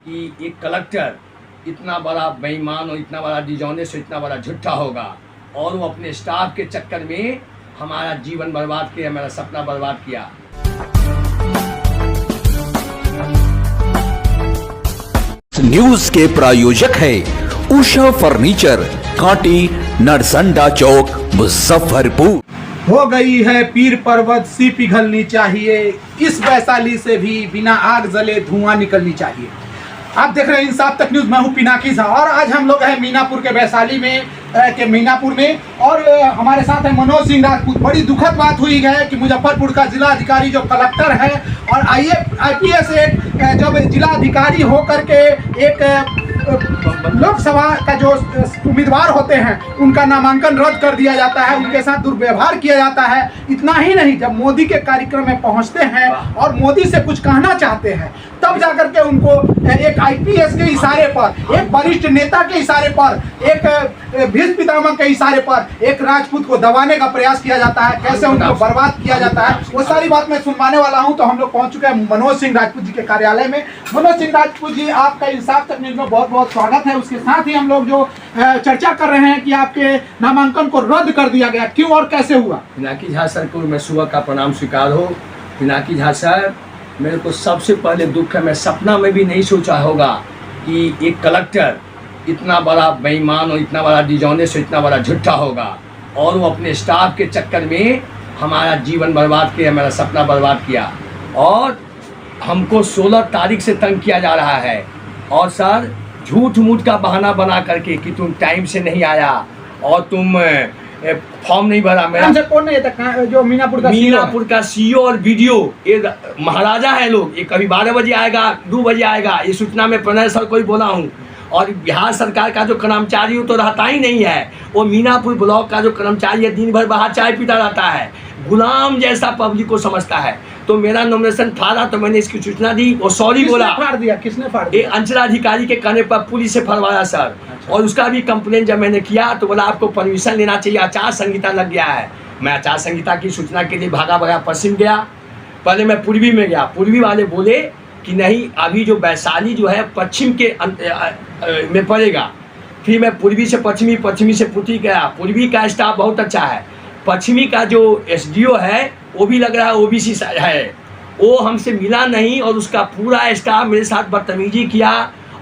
कि एक कलेक्टर इतना बड़ा बेईमान और इतना बड़ा डिजॉनेस्ट और इतना बड़ा झूठा होगा और वो अपने स्टाफ के चक्कर में हमारा जीवन बर्बाद किया, मेरा सपना बर्बाद किया। न्यूज के प्रायोजक है उषा फर्नीचर, कांटी, नरसंडा चौक, मुजफ्फरपुर। हो गई है पीर पर्वत सी पिघलनी चाहिए, इस वैशाली से भी बिना आग जले धुआं निकलनी चाहिए। आप देख रहे हैं इंसाफ तक न्यूज, मैं हूं पिनाकी झा और आज हम लोग हैं मीनापुर के वैशाली में मीनापुर में और हमारे साथ है मनोज सिंह राजपूत। बड़ी दुखद बात हुई है कि मुजफ्फरपुर का जिला अधिकारी जो कलेक्टर है और IPS जब जिला अधिकारी होकर के एक लोकसभा का जो उम्मीदवार होते हैं उनका नामांकन रद्द कर दिया जाता है, उनके साथ दुर्व्यवहार किया जाता है। इतना ही नहीं, जब मोदी के कार्यक्रम में पहुंचते हैं और मोदी से कुछ कहना चाहते हैं तब जाकर के उनको एक IPS के इशारे पर, एक वरिष्ठ नेता के इशारे पर, एक भीष्म पितामह के इशारे पर एक राजपूत को दबाने का प्रयास किया जाता है, कैसे उनको बर्बाद किया जाता है, वो सारी बात मैं सुनवाने वाला हूं। तो हम लोग पहुंच चुके हैं मनोज सिंह राजपूत जी के कार्यालय में। मनोज सिंह राजपूत जी, आपका इंसाफ तक न्यूज में बहुत बहुत स्वागत है। उसके साथ ही हम लोग जो चर्चा कर रहे हैं कि आपके नामांकन को रद्द कर दिया गया, क्यों और कैसे हुआ? पिनाकी झा सर को मैं सुबह का प्रणाम स्वीकार हो। पिनाकी झा सर, मेरे को सबसे पहले दुख है, मैं सपना में भी नहीं सोचा होगा कि एक कलेक्टर इतना बड़ा बेईमान और इतना बड़ा डिजॉनेस्ट और इतना बड़ा झूठा होगा और वो अपने स्टाफ के चक्कर में हमारा जीवन बर्बाद किया, मेरा सपना बर्बाद किया। और हमको 16 तारीख से तंग किया जा रहा है और सर झूठ मूठ का बहाना बना करके कि तुम टाइम से नहीं आया और तुम फॉर्म नहीं भरा। मेरा कौन नहीं था जो मीनापुर का CEO और BDO, ये महाराजा है लोग। ये कभी 12 बजे आएगा, 2 बजे आएगा, ये सूचना में प्रणय सर को ही बोला हूँ। और बिहार सरकार का जो कर्मचारी हो तो रहता ही नहीं है, वो मीनापुर ब्लॉक का जो कर्मचारी है दिन भर बाहर चाय पीता रहता है, गुलाम जैसा पब्लिक को समझता है। तो मेरा नॉमिनेशन फाड़ा तो मैंने इसकी सूचना दी, वो सॉरी बोला। फाड़ दिया? किसने फाड़ दिया? अंचलाधिकारी के कहने पर पुलिस से फरवाया सर। अच्छा। और उसका भी कंप्लेन जब मैंने किया तो बोला आपको परमिशन लेना चाहिए, आचार संहिता लग गया है। मैं आचार संहिता की सूचना के लिए भागा पश्चिम गया, पहले मैं पूर्वी में गया। पूर्वी वाले बोले कि नहीं, अभी जो वैशाली जो है पश्चिम के में पड़ेगा। फिर मैं पूर्वी से पश्चिमी, पश्चिमी से पूर्वी गया। पूर्वी का स्टाफ बहुत अच्छा है, पश्चिमी का जो SDO है वो भी लग रहा है OBC है, वो हमसे मिला नहीं और उसका पूरा स्टाफ मेरे साथ बदतमीजी किया।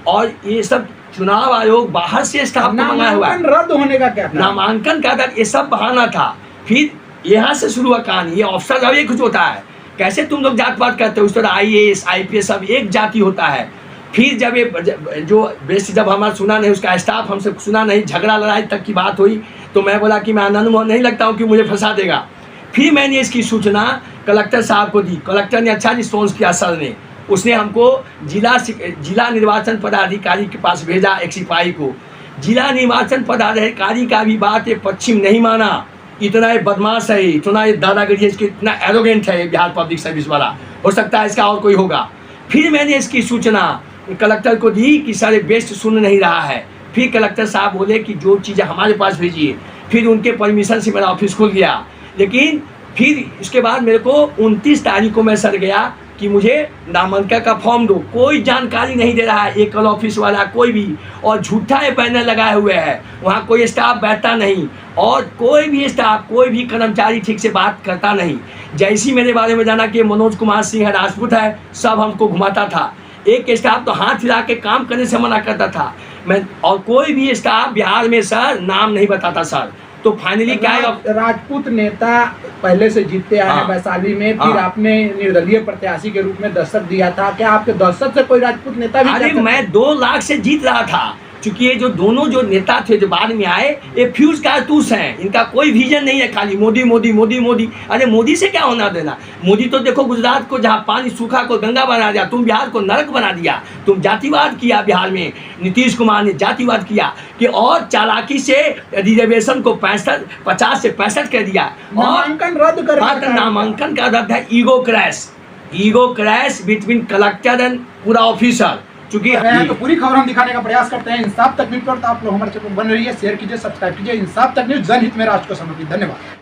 और ये सब चुनाव आयोग बाहर से स्टाफ मंगाया हुआ है। रद्द होने का क्या? नामांकन का ये सब बहाना था। फिर यहाँ से शुरू हुआ कहानी। ये ऑफिसर अब एक कुछ होता है, कैसे तुम लोग जात पात करते हो, उस तरह IAS IPS सब एक जाति होता है। फिर जब ये जो बेस्ट जब हमारा सुना नहीं, उसका स्टाफ हमसे सुना नहीं, झगड़ा लड़ाई तक की बात हुई, तो मैं बोला कि मैं आनंद मोहन नहीं लगता हूँ कि मुझे फंसा देगा। फिर मैंने इसकी सूचना कलेक्टर साहब को दी। कलेक्टर ने अच्छा रिस्पॉन्स किया सर ने। उसने हमको जिला निर्वाचन पदाधिकारी के पास भेजा, एक सिपाही को। जिला निर्वाचन पदाधिकारी का भी बात ये पश्चिम नहीं माना। इतना ये बदमाश है, इतना ये दादागिरी है, इसके इतना एरोगेंट है बिहार पब्लिक सर्विस वाला। हो सकता है इसका और कोई होगा। फिर मैंने इसकी सूचना कलेक्टर को दी कि सर ये बेस्ट सुन नहीं रहा है। फिर कलेक्टर साहब बोले कि जो चीज़ें हमारे पास भेजिए। फिर उनके परमिशन से मेरा ऑफिस खुल गया। लेकिन फिर इसके बाद मेरे को 29 तारीख को मैं सर गया कि मुझे नामांकन का फॉर्म दो। कोई जानकारी नहीं दे रहा है, एक ऑफिस वाला कोई भी, और झूठा ये बैनर लगाए हुए है। वहाँ कोई स्टाफ बैठता नहीं और कोई भी स्टाफ, कोई भी कर्मचारी ठीक से बात करता नहीं। जैसी मेरे बारे में जाना कि मनोज कुमार सिंह राजपूत है, सब हमको घुमाता था। एक स्टाफ तो हाथ हिला के काम करने से मना करता था मैं, और कोई भी स्टाफ बिहार में सर नाम नहीं बताता सर। तो फाइनली क्या है, राजपूत नेता पहले से जीतते आए हैं वैशाली में, फिर आपने निर्दलीय प्रत्याशी के रूप में दस्तक दिया था। क्या आपके दस्तक से कोई राजपूत नेता भी? अरे मैं 2 लाख से जीत रहा था, क्योंकि ये जो दोनों जो नेता थे जो बाद में आए, ये फ्यूज कारतूस हैं। इनका कोई विजन नहीं है, खाली मोदी मोदी मोदी मोदी। अरे मोदी से क्या होना देना? मोदी तो देखो गुजरात को जहाँ पानी सूखा को गंगा बना दिया, तुम बिहार को नरक बना दिया। तुम जातिवाद किया बिहार में, नीतीश कुमार ने जातिवाद किया कि और चालाकी से रिजर्वेशन को 50 से 65 कर दिया। नामांकन रद्द कर, नामांकन का रद्द है ego crash between collector and पूरा ऑफिसर। चूंकि तो पूरी खबर हम दिखाने का प्रयास करते हैं इंसाफ तक न्यूज पर। तो आप लोग हमारे चैनल बन रही है, शेयर कीजिए, सब्सक्राइब कीजिए। इंसाफ तक न्यूज, जनहित में राष्ट्र को समर्पित। धन्यवाद।